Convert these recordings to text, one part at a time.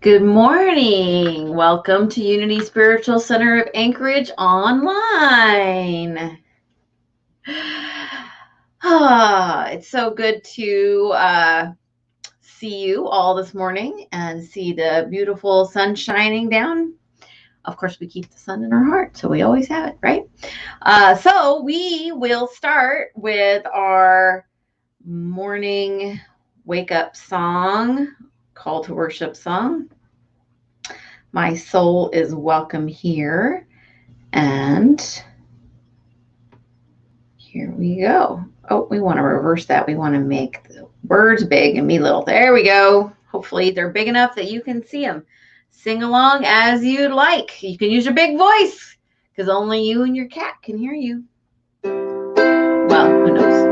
Good morning. Welcome to Unity Spiritual Center of Anchorage online. It's so good to see you all this morning and see the beautiful sun shining down. Of course, we keep the sun in our heart, so we always have it, right? So we will start with our morning wake up song, call to worship song. My soul is welcome here. And here we go. Oh, we want to reverse that. We want to make the words big and me little. There we go. Hopefully they're big enough that you can see them. Sing along as you'd like. You can use your big voice because only you and your cat can hear you. Well, who knows?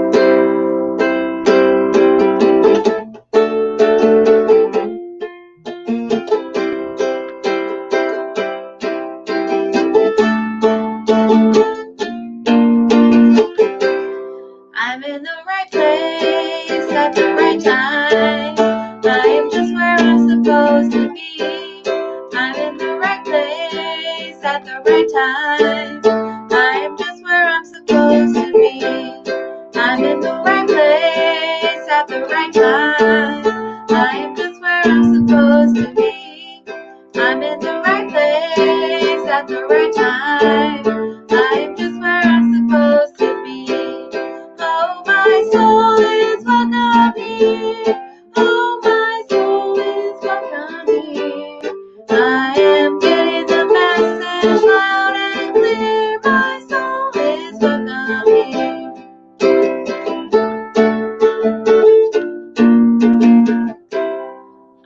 I'm in the right place at the right time. I am just where I'm supposed to be. I'm in the right place at the right time. I am just where I'm supposed to be. I'm in the right place at the right time. I am just where I'm supposed to be. I'm in the right place at the right time. I am just where I'm supposed to be. Oh, my soul is welcome here. Oh, my soul is welcome here. I am getting the message loud and clear. My soul is welcome here.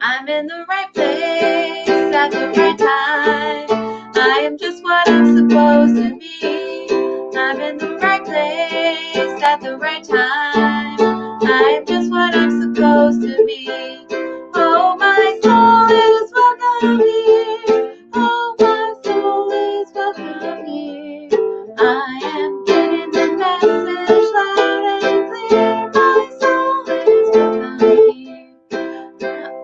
I'm in the right place at the right time. I am just what I'm supposed to be. I'm in the right place at the right time. I am just what I'm supposed to be. Oh, my soul is welcome here. Oh, my soul is welcome here. I am getting the message loud and clear. My soul is welcome here.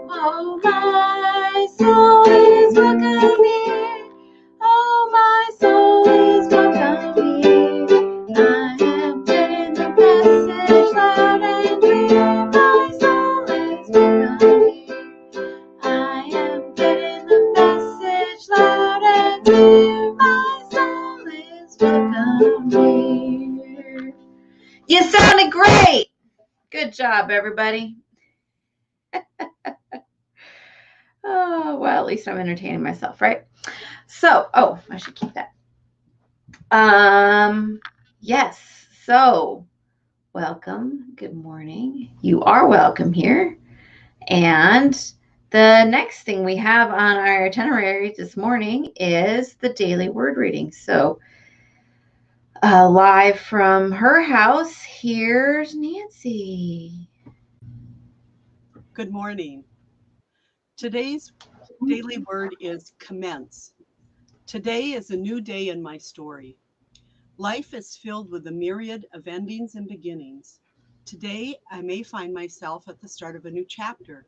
Oh, my soul is welcome here. Oh, my soul is welcome here. I am getting the message loud and clear. My soul is welcome here. I am getting the message loud and clear. My soul is welcome here. You sounded great. Good job, everybody. Oh, well, at least I'm entertaining myself, right? So, I should keep that. Yes. So, welcome. Good morning. You are welcome here. And the next thing we have on our itinerary this morning is the daily word reading. So, live from her house, here's Nancy. Good morning. Today's daily word is commence. Today is a new day in my story. Life is filled with a myriad of endings and beginnings. Today, I may find myself at the start of a new chapter,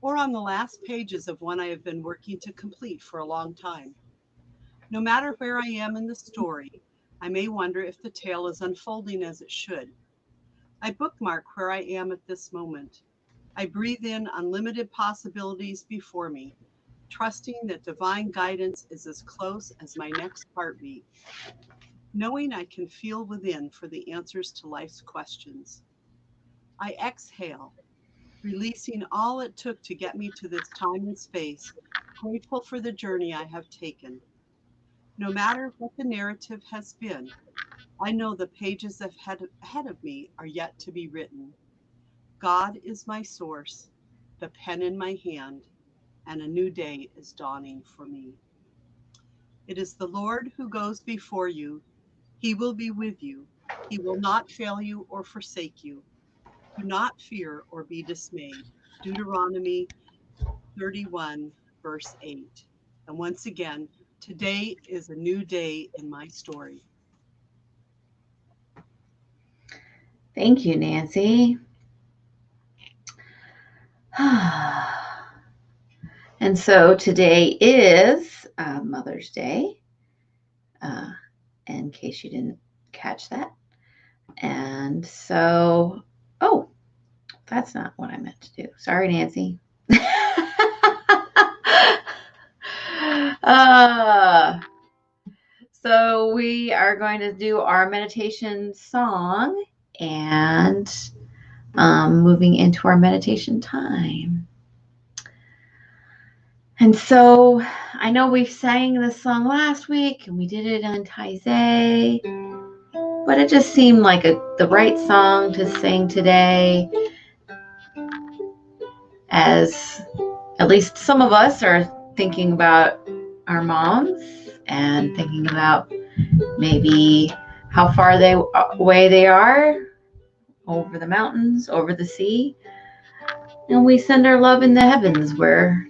or on the last pages of one I have been working to complete for a long time. No matter where I am in the story, I may wonder if the tale is unfolding as it should. I bookmark where I am at this moment. I breathe in unlimited possibilities before me, trusting that divine guidance is as close as my next heartbeat, knowing I can feel within for the answers to life's questions. I exhale, releasing all it took to get me to this time and space, grateful for the journey I have taken. No matter what the narrative has been, I know the pages ahead of me are yet to be written. God is my source, the pen in my hand, and a new day is dawning for me. It is the Lord who goes before you. He will be with you. He will not fail you or forsake you. Do not fear or be dismayed. Deuteronomy 31, verse 8. And once again, today is a new day in my story. Thank you, Nancy. And And so today is Mother's Day, in case you didn't catch that. And so, oh, that's not what I meant to do. Sorry, Nancy. So we are going to do our meditation song and moving into our meditation time. And so I know we sang this song last week and we did it on Taizé, but it just seemed like the right song to sing today, as at least some of us are thinking about our moms and thinking about maybe how far away they are, over the mountains, over the sea. And we send our love in the heavens where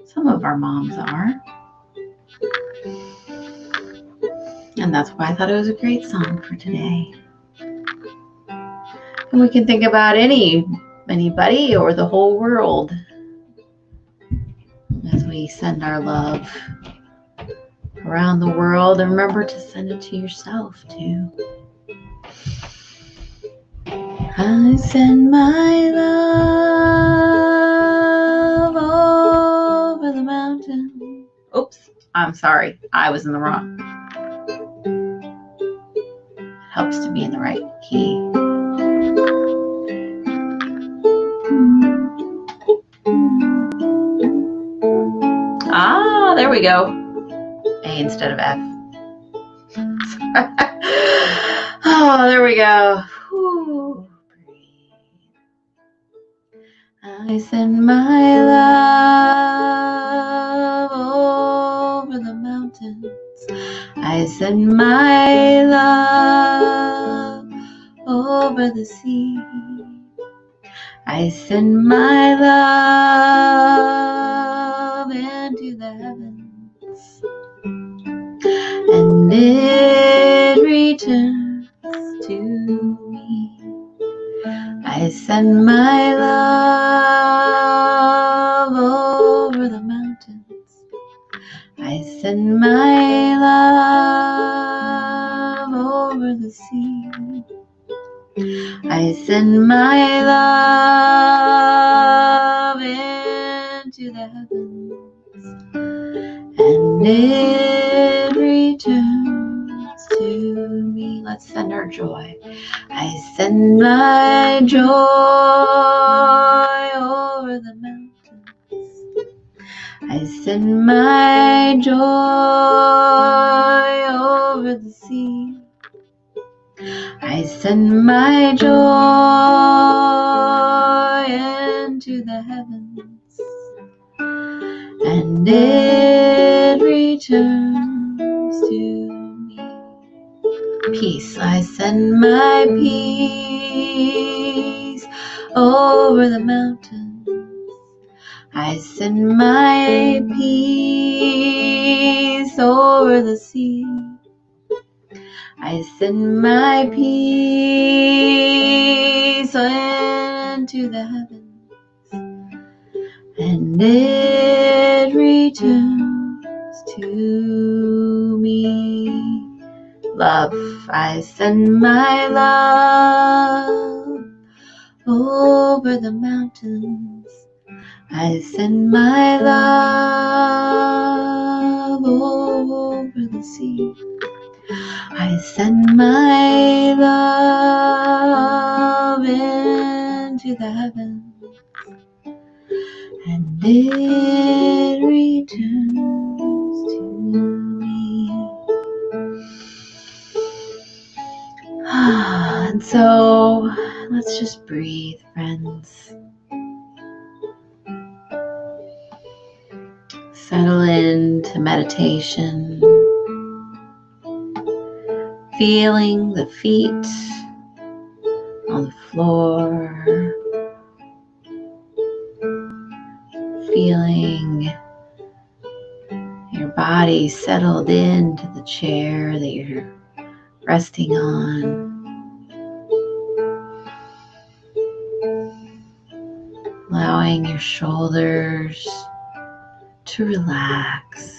some of our moms are. And that's why I thought it was a great song for today. And we can think about anybody or the whole world as we send our love around the world. And remember to send it to yourself too. I send my love over the mountain. Oops, I'm sorry. I was in the wrong. Helps to be in the right key. Ah, there we go. A instead of F. Oh, there we go. Whew. I send my love over the mountains. I send my love over the sea. I send my love into the heavens, and it returns to me. I send my love over the mountains. I send my love over the sea. I send my love into the heavens, and it returns to me. Let's send our joy. I send my joy over the mountains. I send my joy over the sea. I send my joy into the heavens, and it returns to me. Peace. I send my peace over the mountains. I send my peace over the sea. I send my peace into the heavens, and it returns to me. Love. I send my love over the mountains. I send my love over the sea. I send my love into the heavens, and it returns to me. And so let's just breathe, friends. Settle into meditation. Feeling the feet on the floor, feeling your body settled into the chair that you're resting on, allowing allowing your shoulders to relax.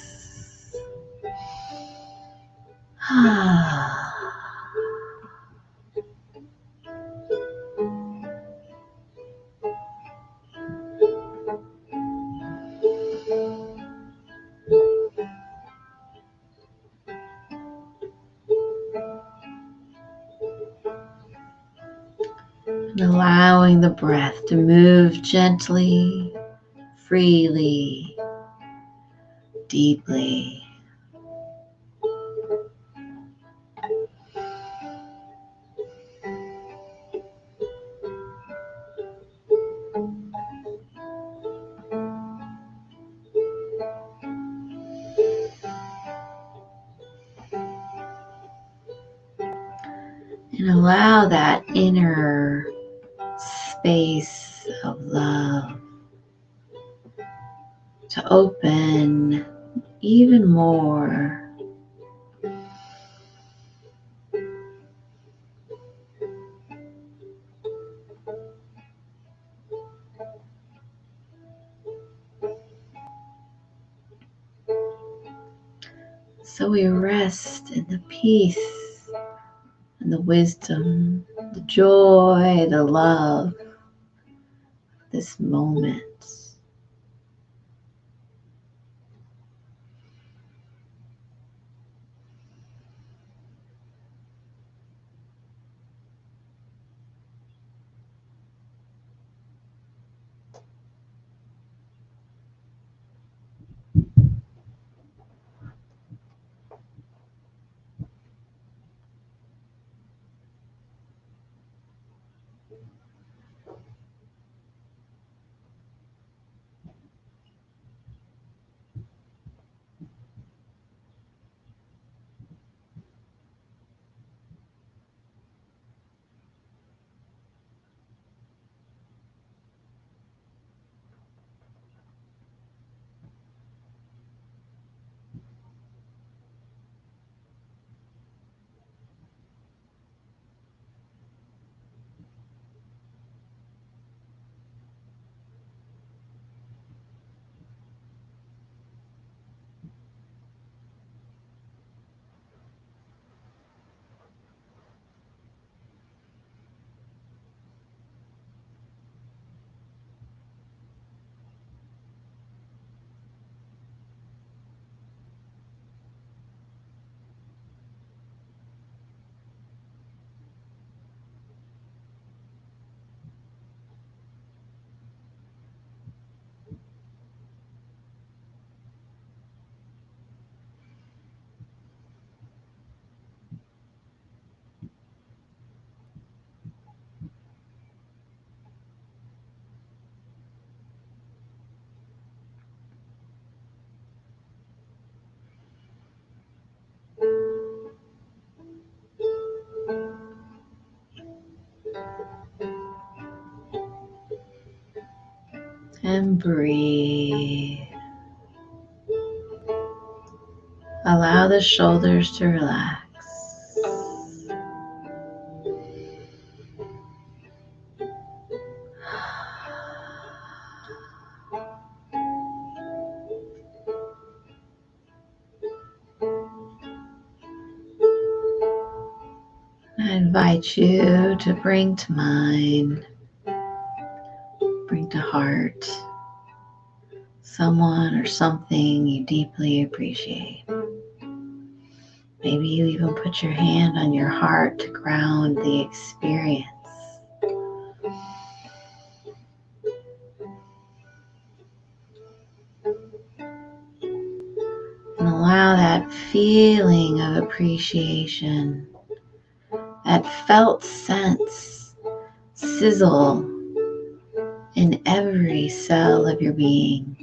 And allowing the breath to move gently, freely, deeply. And allow that inner space of love to open even more. So we rest in the peace and the wisdom, the joy, the love of this moment. And breathe. Allow the shoulders to relax. I invite you to bring to mind, bring to heart someone or something you deeply appreciate. Maybe you even put your hand on your heart to ground the experience. And allow that feeling of appreciation, that felt sense, sizzle in every cell of your being.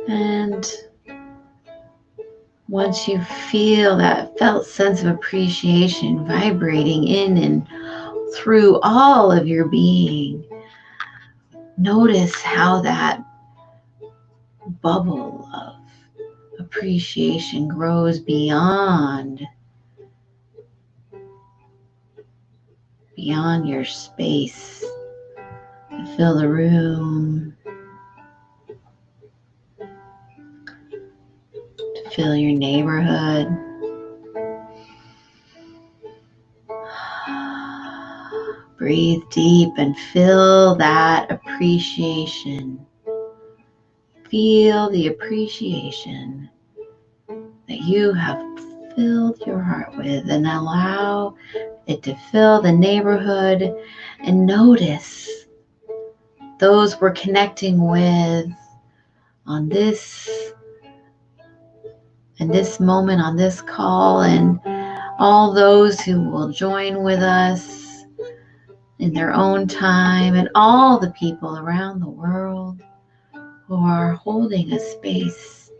And once you feel that felt sense of appreciation vibrating in and through all of your being, notice how that bubble of appreciation grows beyond your space, to fill the room, to fill your neighborhood. Breathe deep and feel that appreciation. Feel the appreciation that you have filled your heart with, and allow it to fill the neighborhood, and notice those we're connecting with on this moment, on this call, and all those who will join with us in their own time, and all the people around the world who are holding a space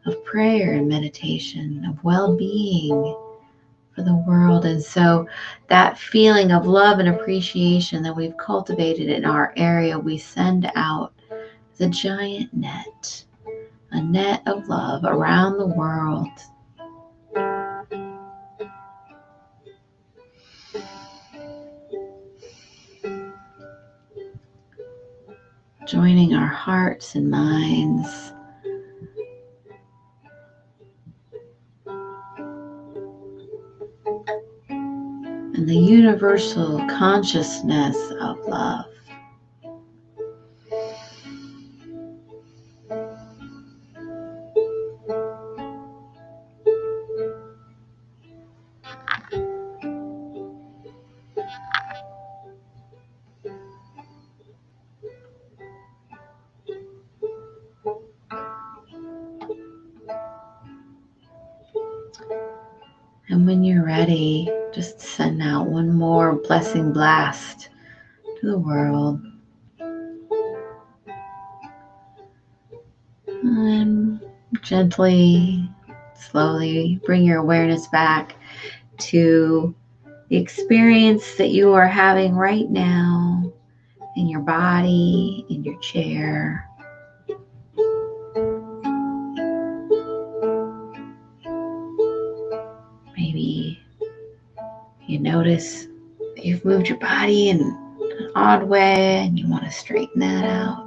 of prayer and meditation, of well-being for the world. And so that feeling of love and appreciation that we've cultivated in our area, we send out as a giant net, a net of love around the world. Joining our hearts and minds and the universal consciousness of love. And when you're ready, just send out one more blessing blast to the world. And gently, slowly bring your awareness back to the experience that you are having right now in your body, in your chair. Maybe you notice that you've moved your body in an odd way and you want to straighten that out.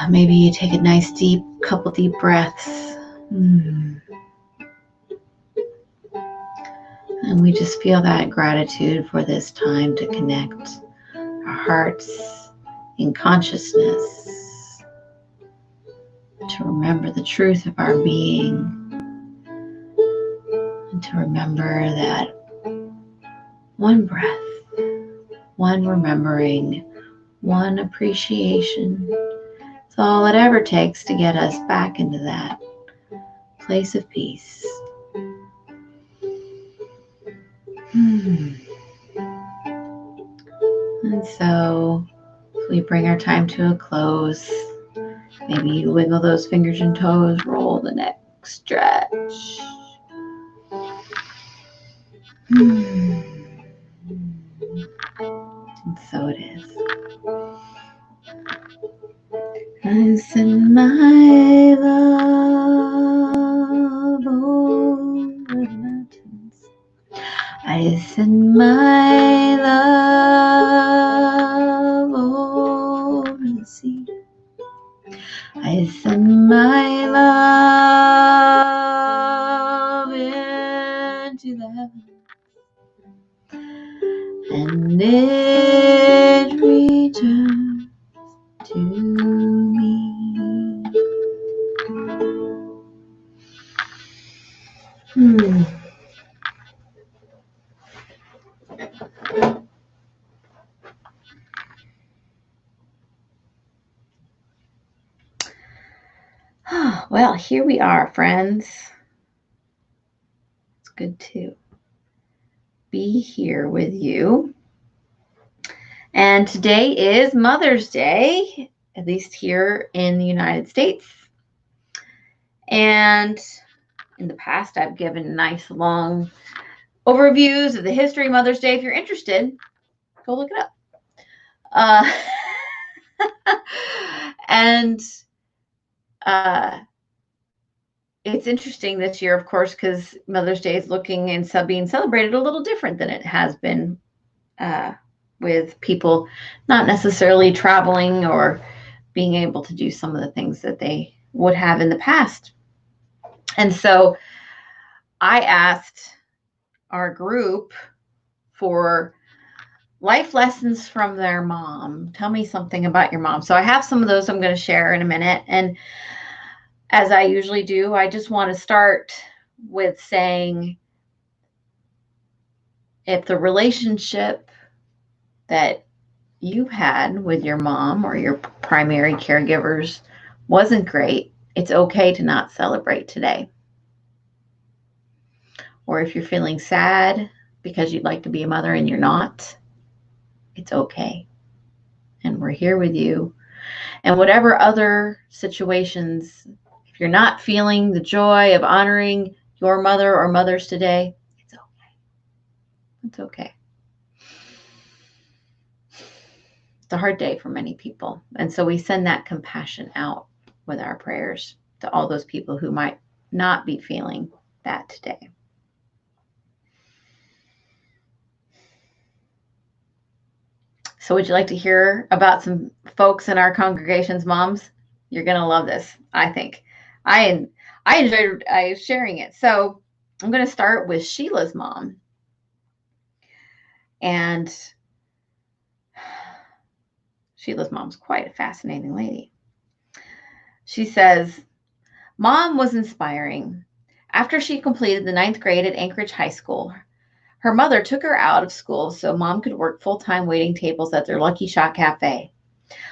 Maybe you take a nice couple deep breaths. And we just feel that gratitude for this time to connect our hearts in consciousness, to remember the truth of our being, and to remember that one breath, one remembering, one appreciation, it's all it ever takes to get us back into that place of peace. And so, as we bring our time to a close, maybe you wiggle those fingers and toes, roll the neck, stretch. And so it is. I send my love over the mountains. I send my love over the sea. I send my love into the heavens, and it returns to me. Well, here we are, friends. It's good to be here with you. And today is Mother's Day, at least here in the United States. And in the past, I've given nice long overviews of the history of Mother's Day. If you're interested, go look it up. Uh, and it's interesting this year, of course, because Mother's Day is looking and being celebrated a little different than it has been, with people not necessarily traveling or being able to do some of the things that they would have in the past. And so I asked our group for life lessons from their mom. Tell me something about your mom. So I have some of those I'm going to share in a minute. And as I usually do, I just want to start with saying, if the relationship that you had with your mom or your primary caregivers wasn't great, it's okay to not celebrate today. Or if you're feeling sad because you'd like to be a mother and you're not, it's okay. And we're here with you. And whatever other situations, if you're not feeling the joy of honoring your mother or mothers today, it's okay. It's okay. It's a hard day for many people. And so we send that compassion out with our prayers to all those people who might not be feeling that today. So would you like to hear about some folks in our congregation's moms? You're going to love this, I think. I enjoyed sharing it. So I'm going to start with Sheila's mom. And Sheila's mom's quite a fascinating lady. She says, Mom was inspiring. After she completed the 9th grade at Anchorage High School, her mother took her out of school so Mom could work full-time waiting tables at their Lucky Shot Cafe.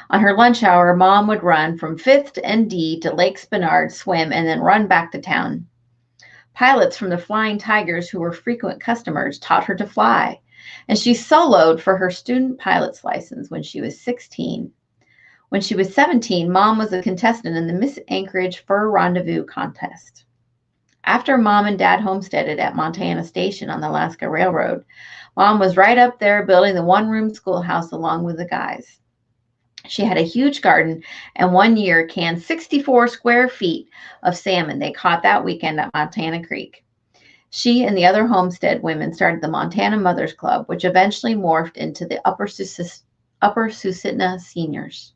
On her lunch hour, Mom would run from 5th and D to Lake Spenard, swim, and then run back to town. Pilots from the Flying Tigers, who were frequent customers, taught her to fly, and she soloed for her student pilot's license when she was 16. When she was 17, Mom was a contestant in the Miss Anchorage Fur Rendezvous contest. After Mom and Dad homesteaded at Montana Station on the Alaska Railroad, Mom was right up there building the one-room schoolhouse along with the guys. She had a huge garden and one year canned 64 square feet of salmon they caught that weekend at Montana Creek. She and the other homestead women started the Montana Mothers Club, which eventually morphed into the Upper Susitna Seniors.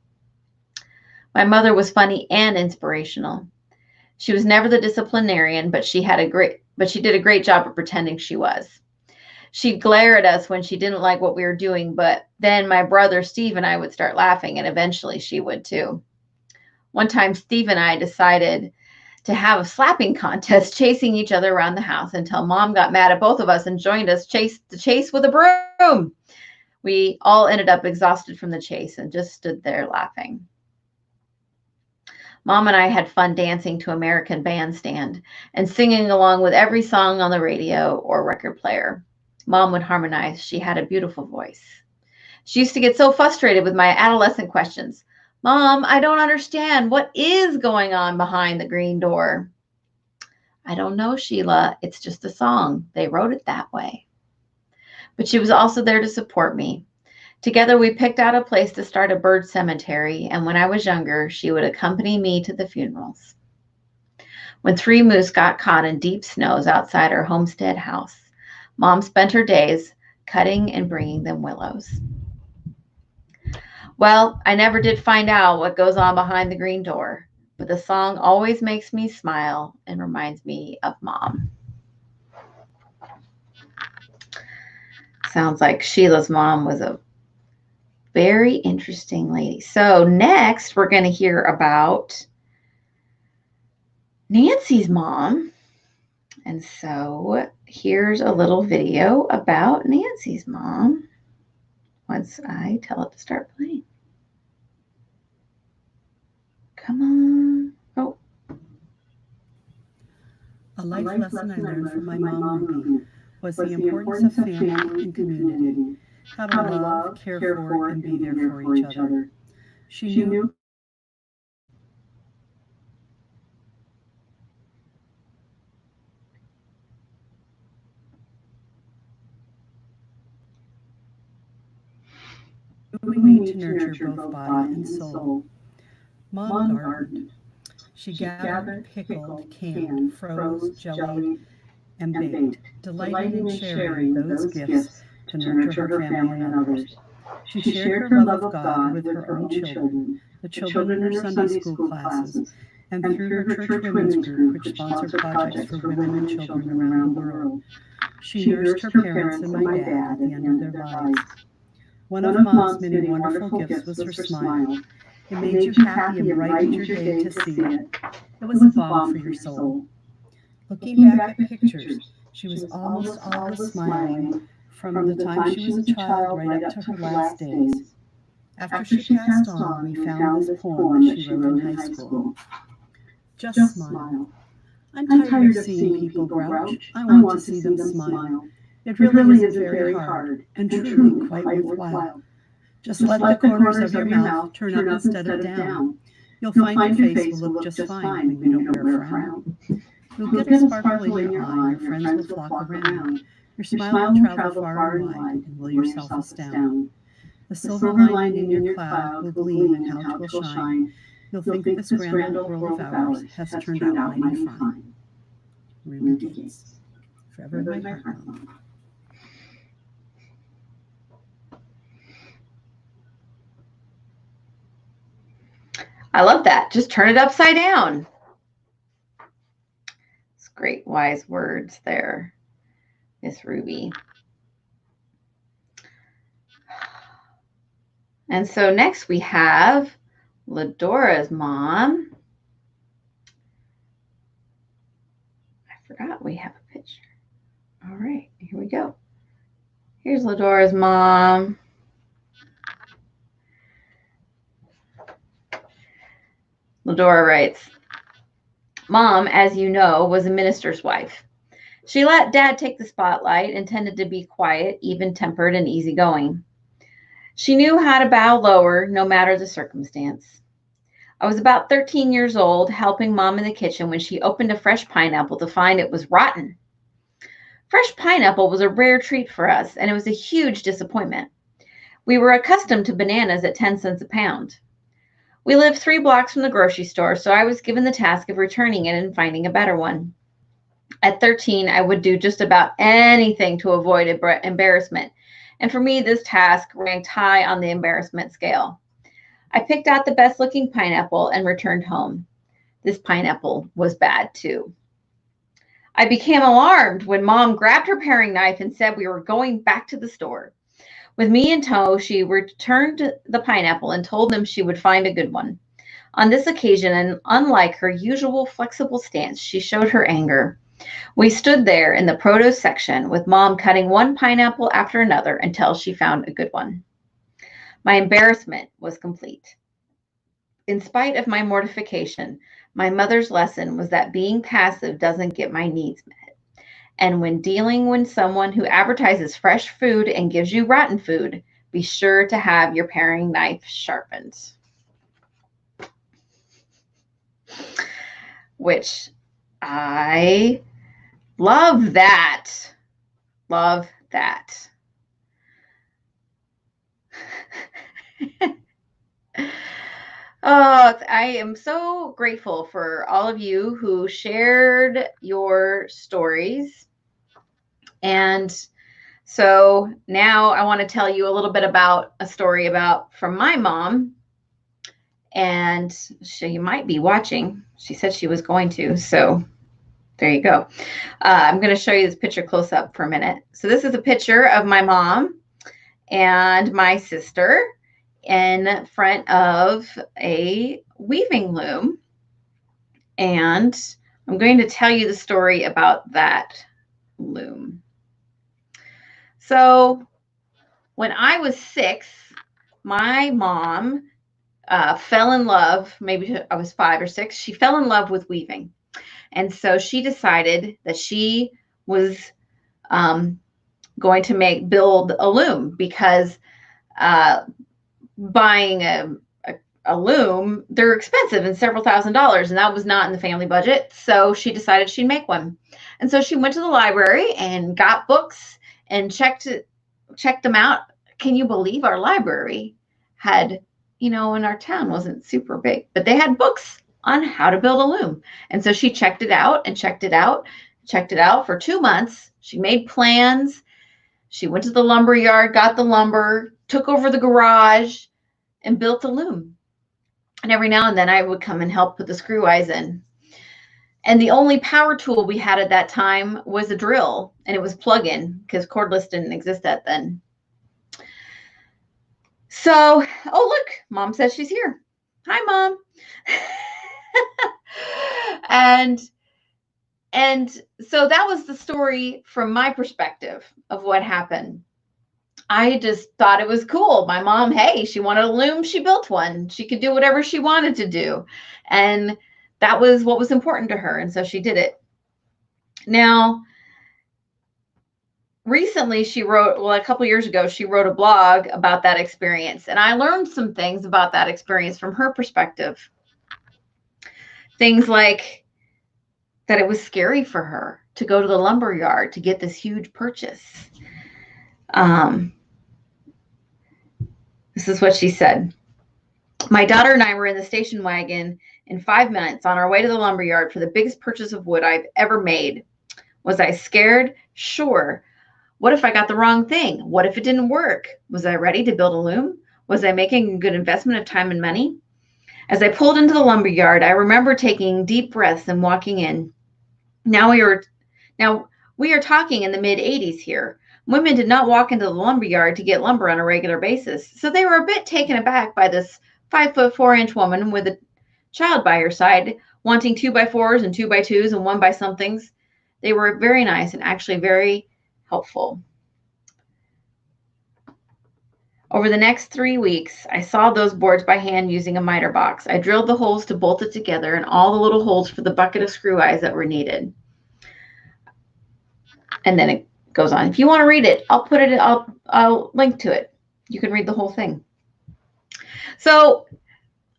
My mother was funny and inspirational. She was never the disciplinarian, but she did a great job of pretending she was. She'd glare at us when she didn't like what we were doing, but then my brother Steve and I would start laughing, and eventually she would too. One time, Steve and I decided to have a slapping contest, chasing each other around the house until Mom got mad at both of us and joined us the chase with a broom. We all ended up exhausted from the chase and just stood there laughing. Mom and I had fun dancing to American Bandstand and singing along with every song on the radio or record player. Mom would harmonize. She had a beautiful voice. She used to get so frustrated with my adolescent questions. Mom, I don't understand. What is going on behind the green door? I don't know, Sheila. It's just a song. They wrote it that way. But she was also there to support me. Together, we picked out a place to start a bird cemetery, and when I was younger, she would accompany me to the funerals. When 3 moose got caught in deep snows outside our homestead house, Mom spent her days cutting and bringing them willows. Well, I never did find out what goes on behind the green door, but the song always makes me smile and reminds me of Mom. Sounds like Sheila's mom was a very interesting lady. So next, we're going to hear about Nancy's mom. And so here's a little video about Nancy's mom once I tell it to start playing. Come on. Oh. A life lesson I learned from my mom, Ruby, was the importance of family and community, how to love, care for, and be there for each other. She knew we made to nurture both body and soul. Mom gardened. She gathered, pickled, canned, froze, jellied, and baked, delighting in sharing those gifts to nurture her family and others. She shared her love of God with her own children, the children in her Sunday school classes, and through her church women's group, which sponsored projects for women and children around the world. She nursed her parents and my dad at the end of their lives. One of Mom's many wonderful gifts was her smile. It made you happy and brightened your day to see it. It was a balm for your soul. Looking back at pictures, she was almost always smiling from the time she was a child right up to her last days. After she passed on, we found this poem that she wrote in high school. Just smile. I'm tired of seeing people grouch. I want to see them smile. It really isn't very hard and truly quite worthwhile. Just let the corners of your mouth turn up instead of down. You'll find your face will look just fine when you don't wear a frown. You'll get a sparkle in your eye, your friends will flock around. Your smile will travel far and wide, and will yourself astound. The silver lining in your cloud will gleam, and how 'twill shine. You'll think this grand old world of ours has turned out mighty fine. Ruby Gates. Forever in my heart, Mom. I love that. Just turn it upside down. It's great, wise words there, Miss Ruby. And so next we have Ladora's mom. I forgot we have a picture. All right, here we go. Here's Ladora's mom. Ladora writes, Mom, as you know, was a minister's wife. She let Dad take the spotlight and tended to be quiet, even-tempered, and easygoing. She knew how to bow lower, no matter the circumstance. I was about 13 years old, helping Mom in the kitchen when she opened a fresh pineapple to find it was rotten. Fresh pineapple was a rare treat for us, and it was a huge disappointment. We were accustomed to bananas at 10 cents a pound. We lived 3 blocks from the grocery store, so I was given the task of returning it and finding a better one. At 13, I would do just about anything to avoid embarrassment, and for me, this task ranked high on the embarrassment scale. I picked out the best-looking pineapple and returned home. This pineapple was bad, too. I became alarmed when Mom grabbed her paring knife and said we were going back to the store. With me in tow, she returned the pineapple and told them she would find a good one. On this occasion, and unlike her usual flexible stance, she showed her anger. We stood there in the produce section with Mom cutting one pineapple after another until she found a good one. My embarrassment was complete. In spite of my mortification, my mother's lesson was that being passive doesn't get my needs met. And when dealing with someone who advertises fresh food and gives you rotten food, be sure to have your paring knife sharpened. Which I love that. Love that. Oh, I am so grateful for all of you who shared your stories. And so now I want to tell you a little bit about a story from my mom. And she might be watching. She said she was going to. So there you go. I'm going to show you this picture close up for a minute. So this is a picture of my mom and my sister in front of a weaving loom. And I'm going to tell you the story about that loom. So when I was 6, my mom fell in love, maybe I was 5 or 6, she fell in love with weaving. And so she decided that she was going to build a loom because buying a loom, they're expensive and several $1,000s, and that was not in the family budget. So she decided she'd make one. And so she went to the library and got books and checked them out. Can you believe our library had, in our town wasn't super big, but they had books on how to build a loom. And so she checked it out and checked it out for 2 months. She made plans. She went to the lumber yard, got the lumber, took over the garage, and built a loom. And every now and then I would come and help put the screw eyes in. And the only power tool we had at that time was a drill, and it was plug-in because cordless didn't exist at then. So, oh, look, Mom says she's here. Hi, Mom. And so that was the story from my perspective of what happened. I just thought it was cool. My mom, hey, she wanted a loom. She built one. She could do whatever she wanted to do. And that was what was important to her. And so she did it. Now, recently she wrote, well, a couple years ago, she wrote a blog about that experience. And I learned some things about that experience from her perspective. Things like that it was scary for her to go to the lumber yard to get this huge purchase. This is what she said. My daughter and I were in the station wagon in 5 minutes on our way to the lumber yard for the biggest purchase of wood I've ever made. Was I scared? Sure. What if I got the wrong thing? What if it didn't work? Was I ready to build a loom? Was I making a good investment of time and money? As I pulled into the lumber yard, I remember taking deep breaths and walking in. Now we are talking in the mid-'80s here. Women did not walk into the lumber yard to get lumber on a regular basis, so they were a bit taken aback by this 5'4" woman with a child by her side, wanting 2x4s and 2x2s and 1x-somethings. They were very nice and actually very helpful. Over the next 3 weeks, I sawed those boards by hand using a miter box. I drilled the holes to bolt it together and all the little holes for the bucket of screw eyes that were needed. And then it goes on. If you want to read it, I'll link to it. You can read the whole thing. So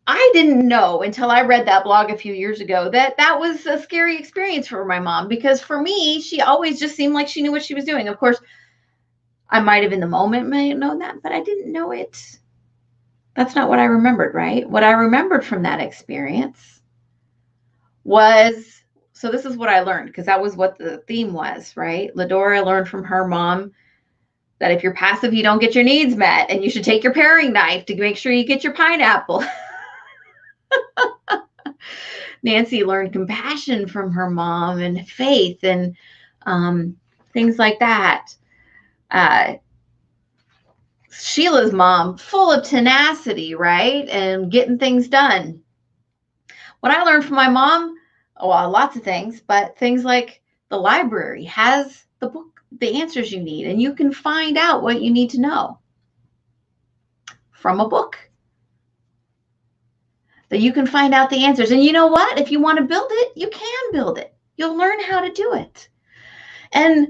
I didn't know until I read that blog a few years ago that that was a scary experience for my mom, because for me, she always just seemed like she knew what she was doing. Of course, I might have in the moment may have known that, but I didn't know it. That's not what I remembered, right? What I remembered from that experience was, so this is what I learned, because that was what the theme was, right? Ladora learned from her mom that if you're passive, you don't get your needs met, and you should take your paring knife to make sure you get your pineapple. Nancy learned compassion from her mom and faith and things like that. Sheila's mom, full of tenacity, right? And getting things done. What I learned from my mom, well, lots of things, but things like the library has the book, the answers you need, and you can find out what you need to know from a book. That you can find out the answers. And you know what? If you want to build it, you can build it. You'll learn how to do it. And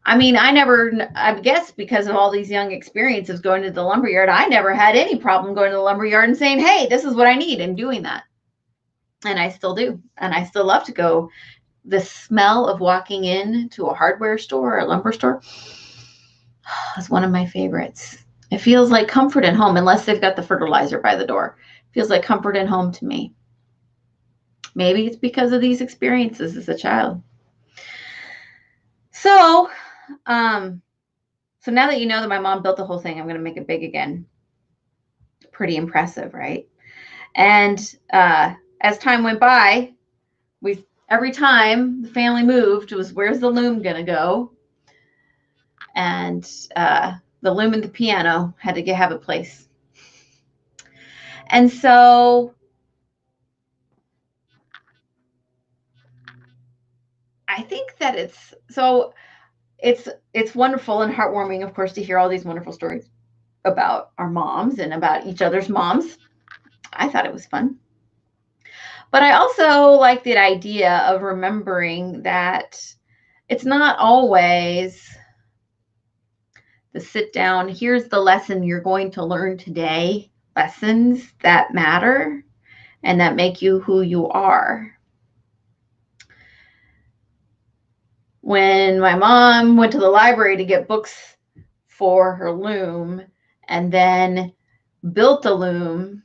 I mean, I guess because of all these young experiences going to the lumberyard, I never had any problem going to the lumberyard and saying, hey, this is what I need, and doing that. And I still do. And I still love to go. The smell of walking into a hardware store or a lumber store is one of my favorites. It feels like comfort and home, unless they've got the fertilizer by the door. It feels like comfort and home to me. Maybe it's because of these experiences as a child. So now that you know that my mom built the whole thing, I'm going to make it big again. Pretty impressive, right? And as time went by, every time the family moved, it was, where's the loom going to go? And the loom and the piano had to have a place. And so I think that it's wonderful and heartwarming, of course, to hear all these wonderful stories about our moms and about each other's moms. I thought it was fun. But I also like the idea of remembering that it's not always the sit down, here's the lesson you're going to learn today, lessons that matter and that make you who you are. When my mom went to the library to get books for her loom, and then built a loom,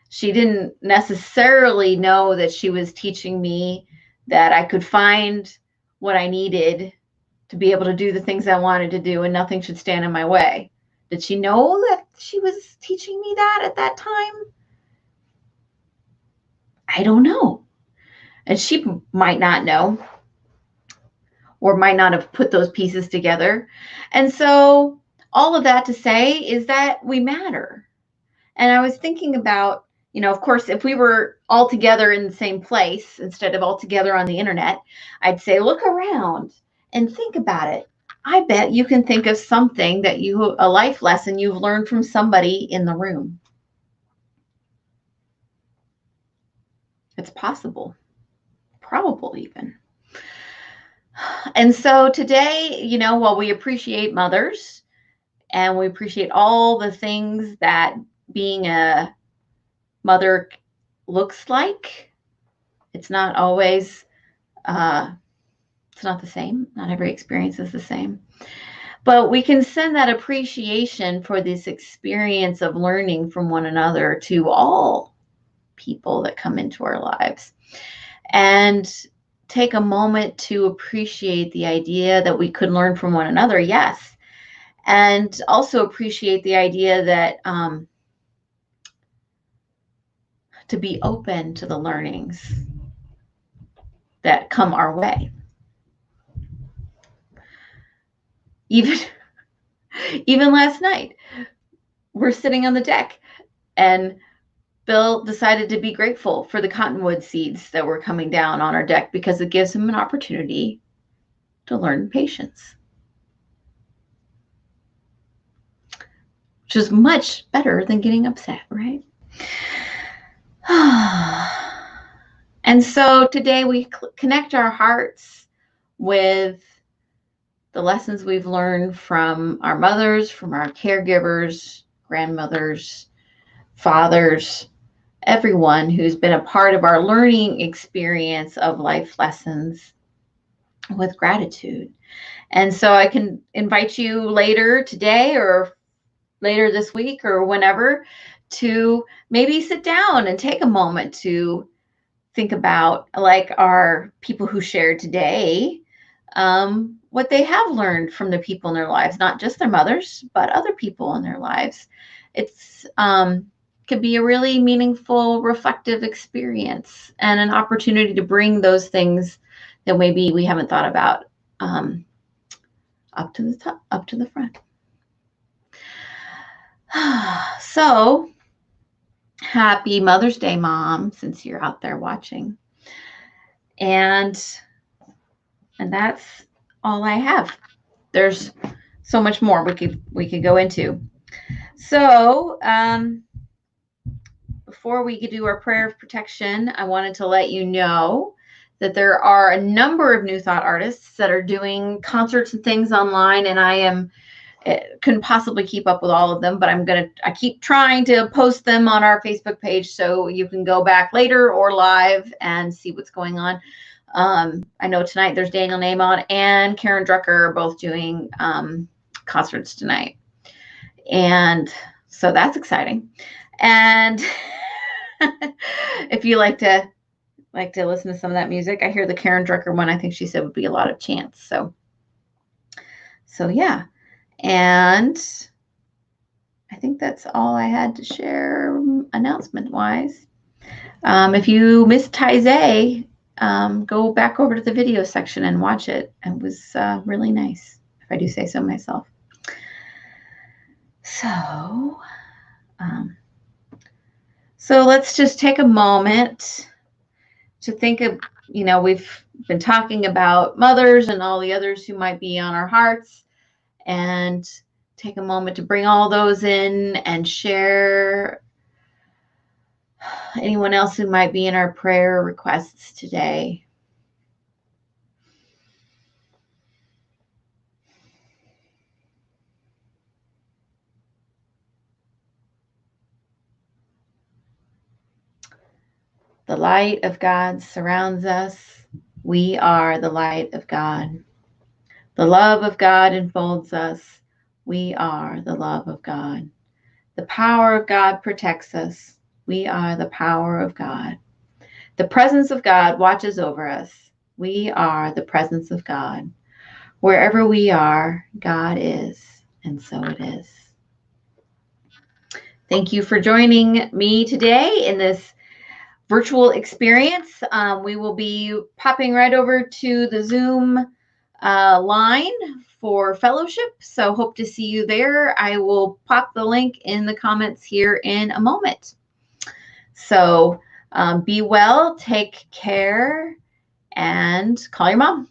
she didn't necessarily know that she was teaching me that I could find what I needed to be able to do the things I wanted to do and nothing should stand in my way. Did she know that she was teaching me that at that time? I don't know. And she might not know or might not have put those pieces together. And so all of that to say is that we matter. And I was thinking about, of course, if we were all together in the same place instead of all together on the internet, I'd say, look around and think about it. I bet you can think of something that a life lesson you've learned from somebody in the room. It's possible, probable even. And so today, while we appreciate mothers and we appreciate all the things that being a mother looks like, it's not always, it's not the same. Not every experience is the same. But we can send that appreciation for this experience of learning from one another to all people that come into our lives. And take a moment to appreciate the idea that we could learn from one another, yes. And also appreciate the idea that to be open to the learnings that come our way. Even last night, we're sitting on the deck and Bill decided to be grateful for the cottonwood seeds that were coming down on our deck because it gives him an opportunity to learn patience, which is much better than getting upset, right? And so today we connect our hearts with the lessons we've learned from our mothers, from our caregivers, grandmothers, fathers, everyone who's been a part of our learning experience of life lessons with gratitude. And so I can invite you later today or later this week or whenever to maybe sit down and take a moment to think about, like our people who shared today, what they have learned from the people in their lives, not just their mothers, but other people in their lives. It's could be a really meaningful, reflective experience and an opportunity to bring those things that maybe we haven't thought about up to the top, up to the front. So happy Mother's Day, Mom, since you're out there watching. And that's all I have. There's so much more we could go into. So before we could do our prayer of protection, I wanted to let you know that there are a number of New Thought artists that are doing concerts and things online, and I couldn't possibly keep up with all of them, but I keep trying to post them on our Facebook page so you can go back later or live and see what's going on. I know tonight there's Daniel Nahmon and Karen Drucker both doing concerts tonight. And so that's exciting. And if you like to listen to some of that music, I hear the Karen Drucker one, I think she said would be a lot of chants. So yeah. And I think that's all I had to share announcement wise. If you missed Taizé, go back over to the video section and watch it. It was really nice, if I do say so myself. So let's just take a moment to think of, we've been talking about mothers and all the others who might be on our hearts, and take a moment to bring all those in and share anyone else who might be in our prayer requests today. The light of God surrounds us. We are the light of God. The love of God enfolds us. We are the love of God. The power of God protects us. We are the power of God. The presence of God watches over us. We are the presence of God. Wherever we are, God is, and so it is. Thank you for joining me today in this virtual experience. We will be popping right over to the Zoom line for fellowship, so hope to see you there. I will pop the link in the comments here in a moment. So be well, take care, and call your mom.